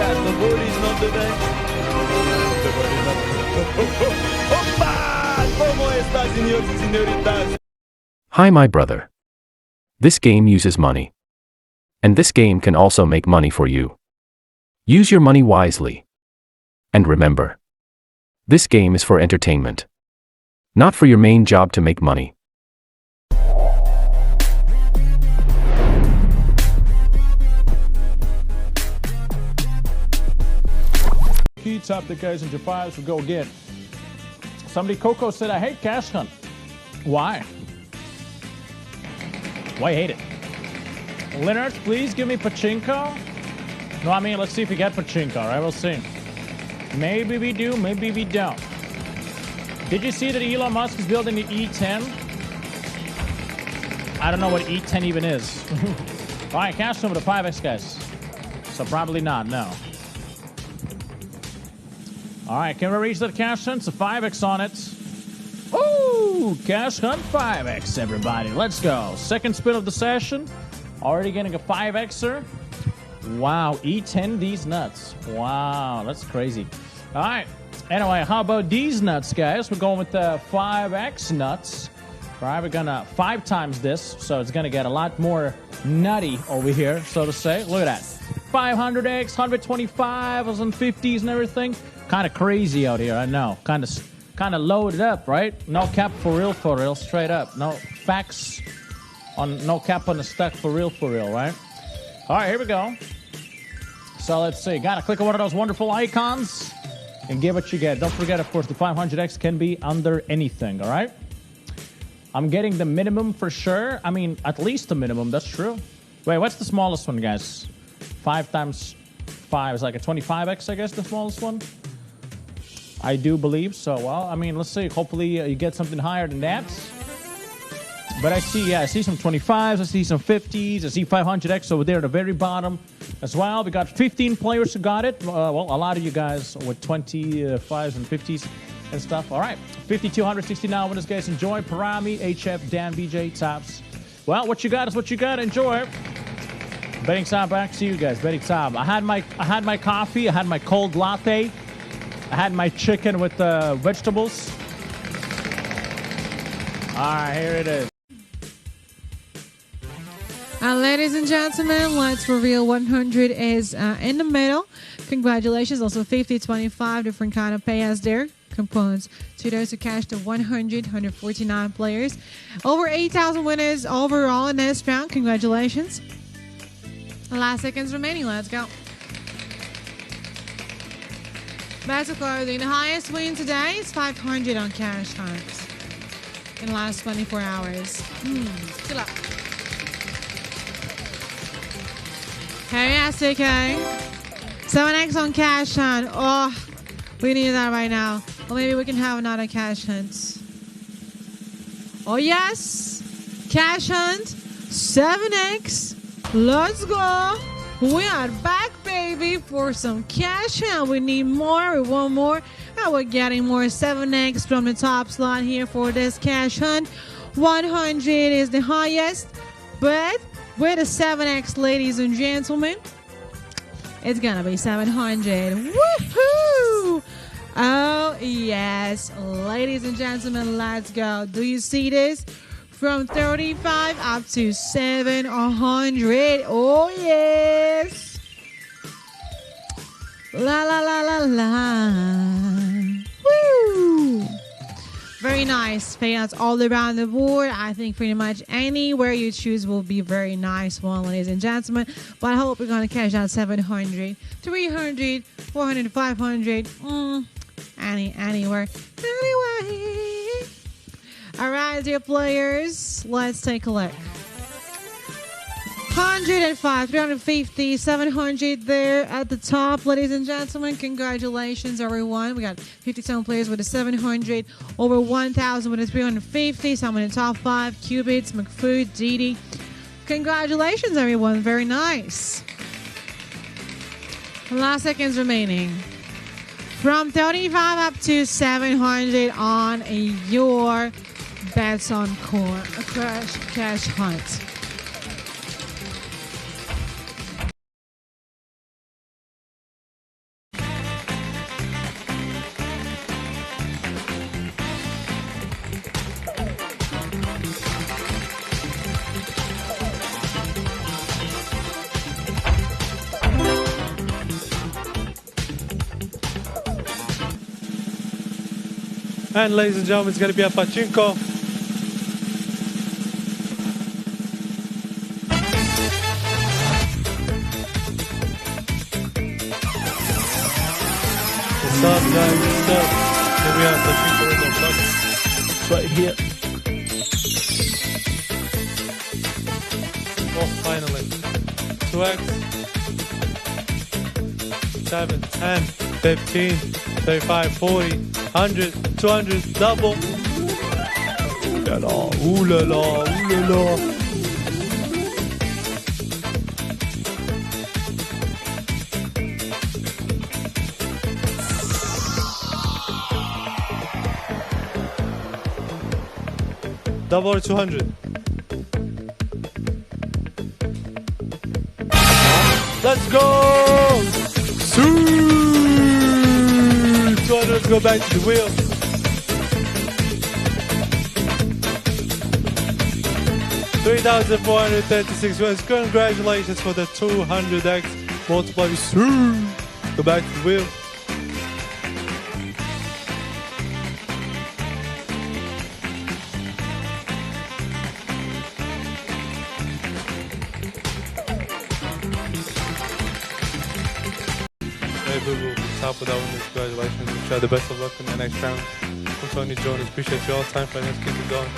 The board is not the bench. The board is not. Opa! ¿Cómo estás, señores y señoritas? Hi, my brother. This game uses money. And this game can also make money for you. Use your money wisely. And remember, this game is for entertainment, not for your main job to make money. Key top that goes into fives will go again. Somebody, Coco said, I hate cash hunt. Why? Why hate it? Leonard, please give me Pachinko. No, I mean, let's see if we get Pachinko, all right? We'll see. Maybe we do, maybe we don't. Did you see that Elon Musk is building the E10? I don't know what E10 even is. All right, cash over to 5X, guys. So probably not, no. All right, can we reach that cash hunt? So 5X on it. Ooh, cash hunt 5X, everybody. Let's go. Second spin of the session. Already getting a 5Xer. Wow, E10, these nuts. Wow, that's crazy. All right. Anyway, how about these nuts, guys? We're going with the 5X nuts. All right, we're going to 5 times this, so it's going to get a lot more nutty over here, so to say. Look at that. 500X, 125s and 50s and everything. Kind of crazy out here, I know. Kind of loaded up, right? No cap for real, straight up. No facts on, no cap on the stack for real, right? All right, here we go. So let's see. Gotta click on one of those wonderful icons and get what you get. Don't forget, of course, the 500X can be under anything, all right? I'm getting the minimum for sure. I mean, at least the minimum, that's true. Wait, what's the smallest one, guys? 5 times 5 is like a 25X, I guess, the smallest one. I do believe so. Well, I mean, let's see. Hopefully you get something higher than that. But I see some 25s, I see some 50s, I see 500X over there at the very bottom as well. We got 15 players who got it. Well, a lot of you guys with 25s and 50s and stuff. All right, 5,269 winners, guys. Enjoy. Parami, HF, Dan, BJ, Tops. Well, what you got is what you got. Enjoy. Betting time, back to you guys. Betting time. I had my coffee. I had my cold latte. I had my chicken with vegetables. All right, here it is. Ladies and gentlemen, let's reveal 100 is in the middle. Congratulations. Also 50, 25, different kind of payouts there. Components to those who cashed the 149 players. Over 8,000 winners overall in this round. Congratulations. Last seconds remaining. Let's go. Back to clothing. The highest win today is 500 on cash hunts in the last 24 hours. Chill out. Hey, SDK. 7X on cash hunt. Oh, we need that right now. Or maybe we can have another cash hunt. Oh, yes. Cash hunt. 7X. Let's go. We are back, baby, for some cash hunt. We need more. We want more. And we're getting more 7X from the top slot here for this cash hunt. 100 is the highest, but with a 7X, ladies and gentlemen, it's gonna be 700. Woohoo! Oh, yes. Ladies and gentlemen, let's go. Do you see this? From 35 up to 700. Oh, yes. La, la, la, la, la. Woo! Very nice payouts all around the board. I think pretty much anywhere you choose will be very nice one, ladies and gentlemen. But I hope we're going to cash out 700, 300, 400, 500. Anywhere. Anyway. All right, dear players, let's take a look. 105, 350, 700 there at the top, ladies and gentlemen. Congratulations, everyone. We got 57 players with a 700, over 1,000 with a 350. Some in the top 5, Qubits, McFood, Didi. Congratulations, everyone. Very nice. Last seconds remaining. From 35 up to 700 on your bets on core cash hunt. And ladies and gentlemen, it's going to be a Pachinko. What's up, guys? What's up? Here we have Pachinko in the box. It's right here. Oh, finally. 2x. 7, 10, 15, 35, 40, 100, 200, double. Ooh la la, ooh la la, ooh la la. Double or 200. Let's go! 200, let's go back to the wheel. $3,436. Congratulations for the 200x multipliers. Go back to the wheel. Hey, boo boo, top of that one. Congratulations. We try the best of luck in the next round. I'm Tony Jonas. Appreciate you all the time for let's keep it going.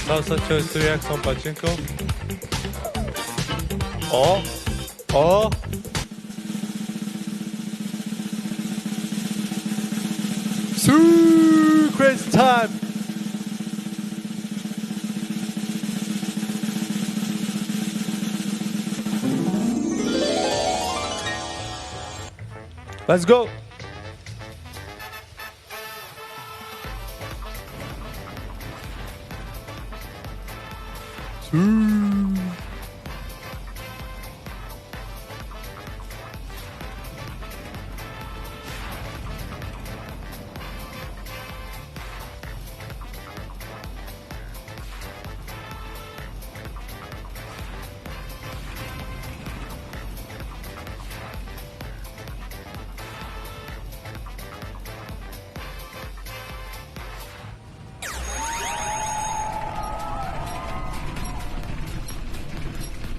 Salsa chose 3x on Pachinko. Oh. Crazy time. Let's go.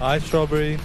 Hi, strawberry.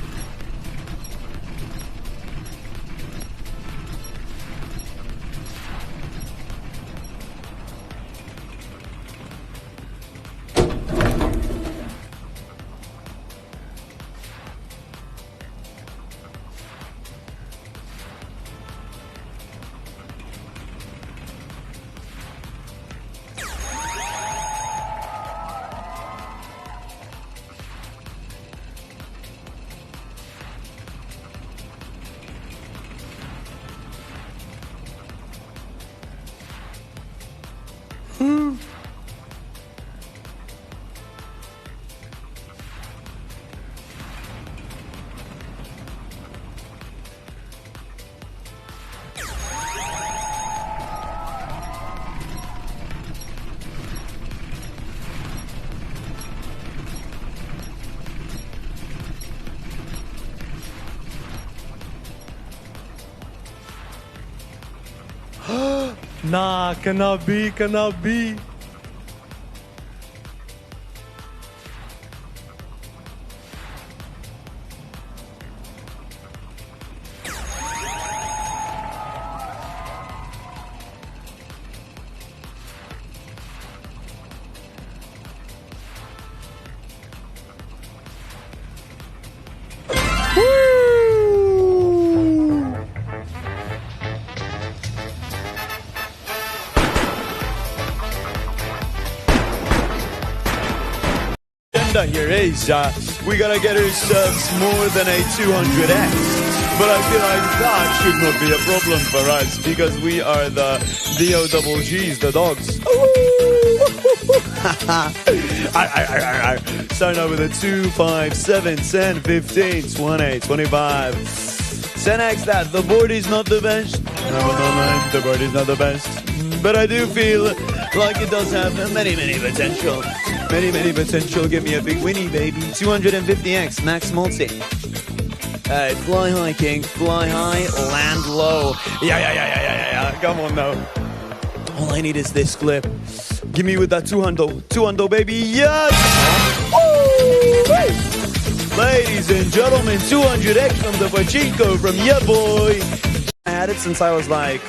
Nah, cannot be. Here is we gotta get ourselves more than a 200x, but I feel like that should not be a problem for us because we are the DOGGs, the dogs. Starting out with a 2, 5, 7, 10, 15, 20, 25. 10x that. The board is not the best. No, the board is not the best. but I do feel like it does have many potential. Many potential. Give me a big winnie, baby. 250X max multi. Fly high, king. Fly high, land low. Yeah. Come on now. All I need is this clip. Give me with that 200. 200, baby. Yes! Woo! Ladies and gentlemen, 200X from the Pachinko from yeah boy. I had it since I was like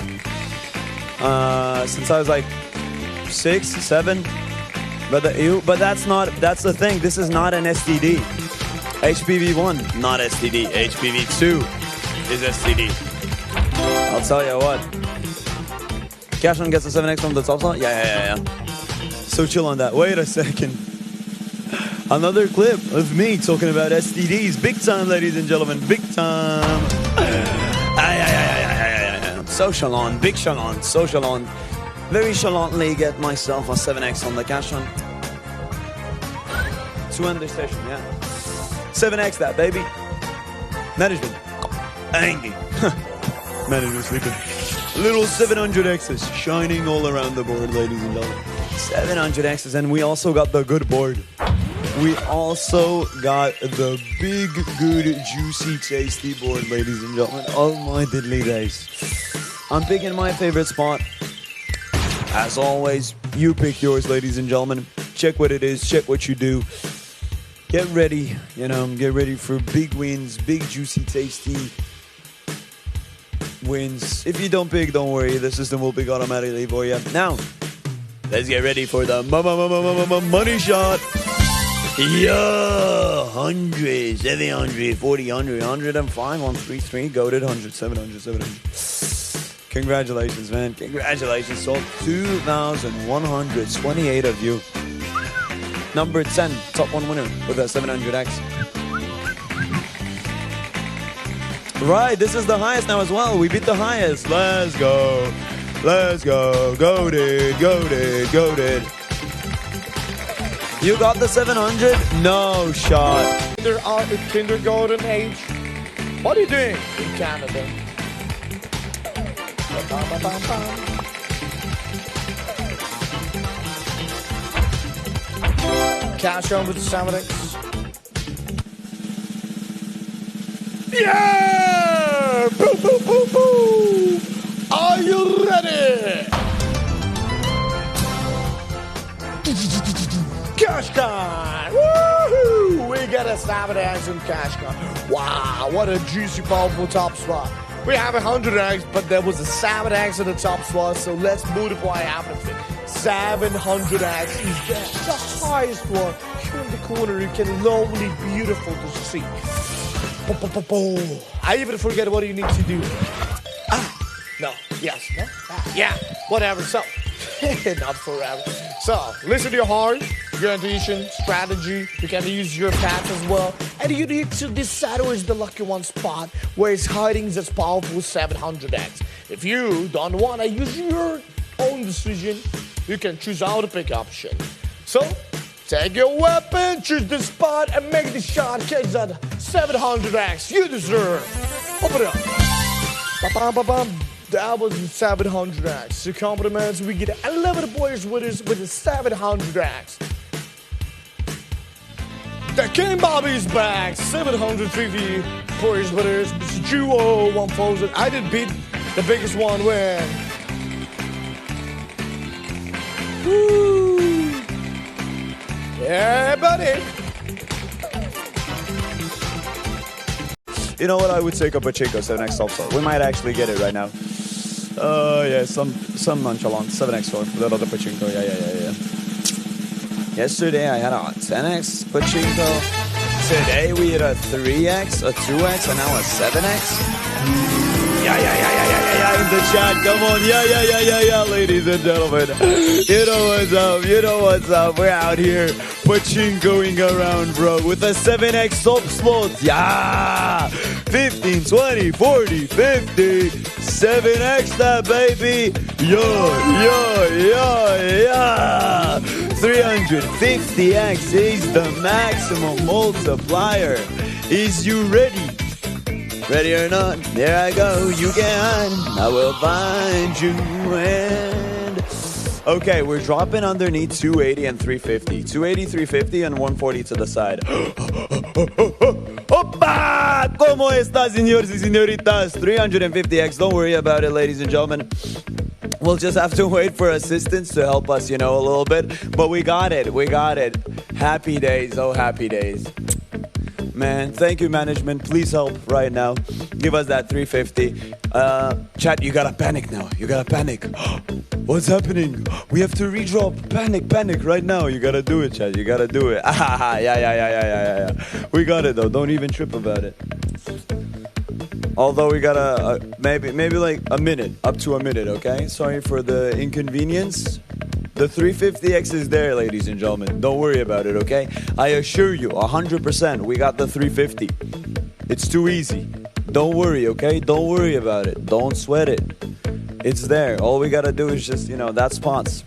6, 7. But that's the thing. This is not an STD. HPV1, not STD. HPV2 is STD. I'll tell you what. Cashan gets a 7X from the top slot? Yeah. So chill on that. Wait a second. Another clip of me talking about STDs. Big time, ladies and gentlemen. Big time. Social on. Big shalon. Social on. Very chalantly get myself a 7X on the Cashan. 200 session, yeah. 7X that, baby. Management. Angry. Management sleeping. Little 700Xs shining all around the board, ladies and gentlemen. 700Xs, and we also got the good board. We also got the big, good, juicy, tasty board, ladies and gentlemen. Oh my diddly days. I'm picking my favorite spot. As always, you pick yours, ladies and gentlemen. Check what it is, check what you do. Get ready, get ready for big wins, big, juicy, tasty wins. If you don't pick, don't worry, the system will pick automatically for you. Now, let's get ready for the money shot. Yeah, 100, 700, 40, 100, 105, 133, goated, 100, 700, 700. Congratulations, man. Congratulations. So 2,128 of you. Number 10, top one winner with that 700X. Right, this is the highest now as well. We beat the highest. Let's go. Let's go. Goated. You got the 700? No shot. Kindergarten age. What are you doing in Canada? Cash on with the 7X. Yeah! Boo, boo, boo, boo! Are you ready? Cash Con! Woohoo! We got a 7X in Cash Con. Wow, what a juicy, powerful top slot. We have 100X, but there was a 7X in the top slot, so let's multiply everything. 700X is the highest one. Here in the corner, you can lovely, beautiful to see. I even forget what you need to do. Yeah, whatever. So, not forever. So, listen to your heart, your intuition, strategy. You can use your path as well. And you need to decide where is the lucky one spot, where it's hiding this powerful 700X. If you don't want to use your own decision, you can choose how to pick option. So, take your weapon, choose the spot, and make the shot. Catch that 700X you deserve. Open it up. Ba-bam. That was the 700X. So compliments, we get 11 players with us with the 700X. The King Bobby is back. 750 players with us. It's Duo 1000. I did beat the biggest one win. Woo! Yeah, buddy. You know what? I would take a Pachinko 7X top slot. We might actually get it right now. Yeah, some nonchalant 7X for that other Pachinko. Yeah. Yesterday I had a 10X Pachinko. Today we had a 3X, a 2X, and now a 7X. Yeah, in the chat, come on, yeah, ladies and gentlemen. You know what's up, we're out here Pachinkoing around, bro, with a 7X top slot, yeah, 15, 20, 40, 50, 7X that, baby, yeah, 350X is the maximum multiplier. Is you ready? Ready or not, there I go. You can, I will find you. And okay, we're dropping underneath 280 and 350. 280, 350, and 140 to the side. Opa! ¿Cómo está, señores y señoritas? 350X. Don't worry about it, ladies and gentlemen. We'll just have to wait for assistance to help us, a little bit. But we got it. We got it. Happy days. Oh, happy days. Man, thank you, management. Please help right now. Give us that 350. Chat, you gotta panic now. You gotta panic. What's happening? We have to redrop. Panic right now. You gotta do it, chat. You gotta do it. Yeah. We got it, though. Don't even trip about it. Although we gotta maybe like a minute, up to a minute, okay? Sorry for the inconvenience. The 350X is there, ladies and gentlemen. Don't worry about it, okay? I assure you, 100%, we got the 350. It's too easy. Don't worry, okay? Don't worry about it. Don't sweat it. It's there. All we gotta do is just, that spot.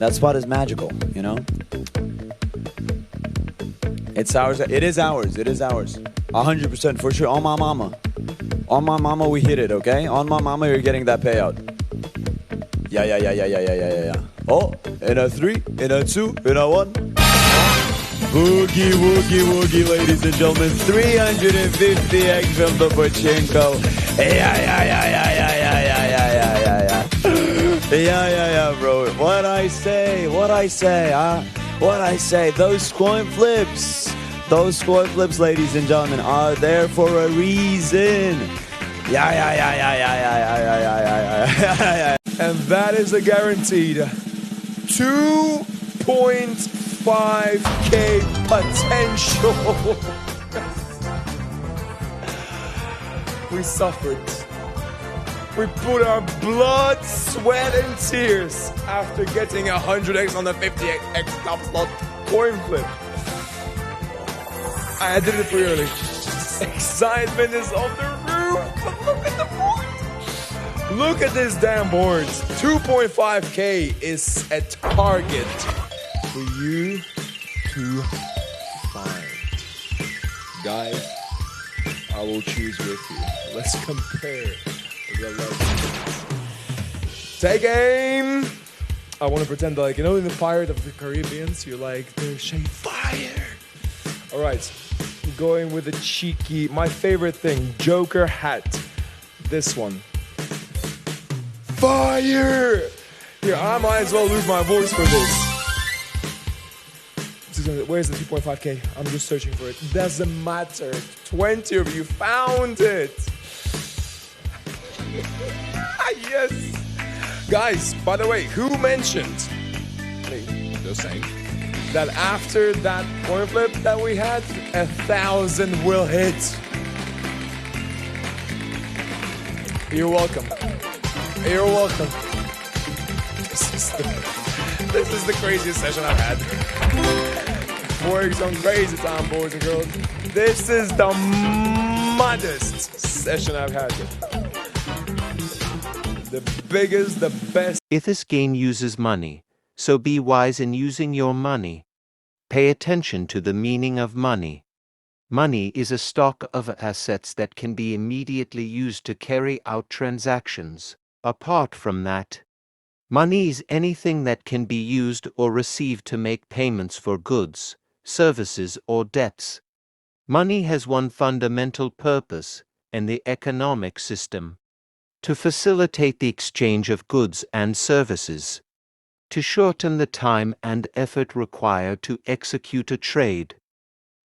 That spot is magical, It's ours. It is ours. 100% for sure. On my mama. On my mama, we hit it, okay? On my mama, you're getting that payout. Yeah. Oh, in a 3, in a 2, in a 1. Woogie, ladies and gentlemen. 350X from the Pachinko. Yeah, bro. What I say, those coin flips, ladies and gentlemen, are there for a reason. Yeah. And that is a guaranteed 2.5K potential. We suffered. We put our blood, sweat, and tears after getting 100X on the 50X top slot coin flip. I did it pretty early. Excitement is on the roof, but look at the board. Look at this damn board. 2.5K is a target for you to find. Guys, I will choose with you. Let's compare the legends. Take aim. I want to pretend like, in the Pirate of the Caribbean, you're like, they're shade fire. All right, going with a cheeky, my favorite thing, Joker hat. This one. Fire! Here, I might as well lose my voice for this. Where's the 2.5K? I'm just searching for it. Doesn't matter. 20 of you found it. Yes. Guys, by the way, who mentioned, just saying, that after that coin flip that we had, 1,000 will hit? You're welcome. You're welcome. This is the craziest session I've had. Working some crazy time, boys and girls. This is the maddest session I've had. The biggest, the best. If this game uses money, so be wise in using your money. Pay attention to the meaning of money. Money is a stock of assets that can be immediately used to carry out transactions. Apart from that, money is anything that can be used or received to make payments for goods, services, or debts. Money has one fundamental purpose in the economic system: to facilitate the exchange of goods and services, to shorten the time and effort required to execute a trade.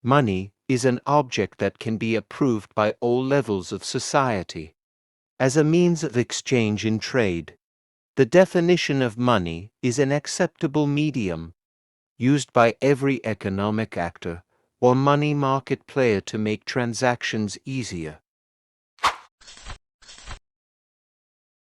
Money is an object that can be approved by all levels of society as a means of exchange in trade. The definition of money is an acceptable medium used by every economic actor or money market player to make transactions easier.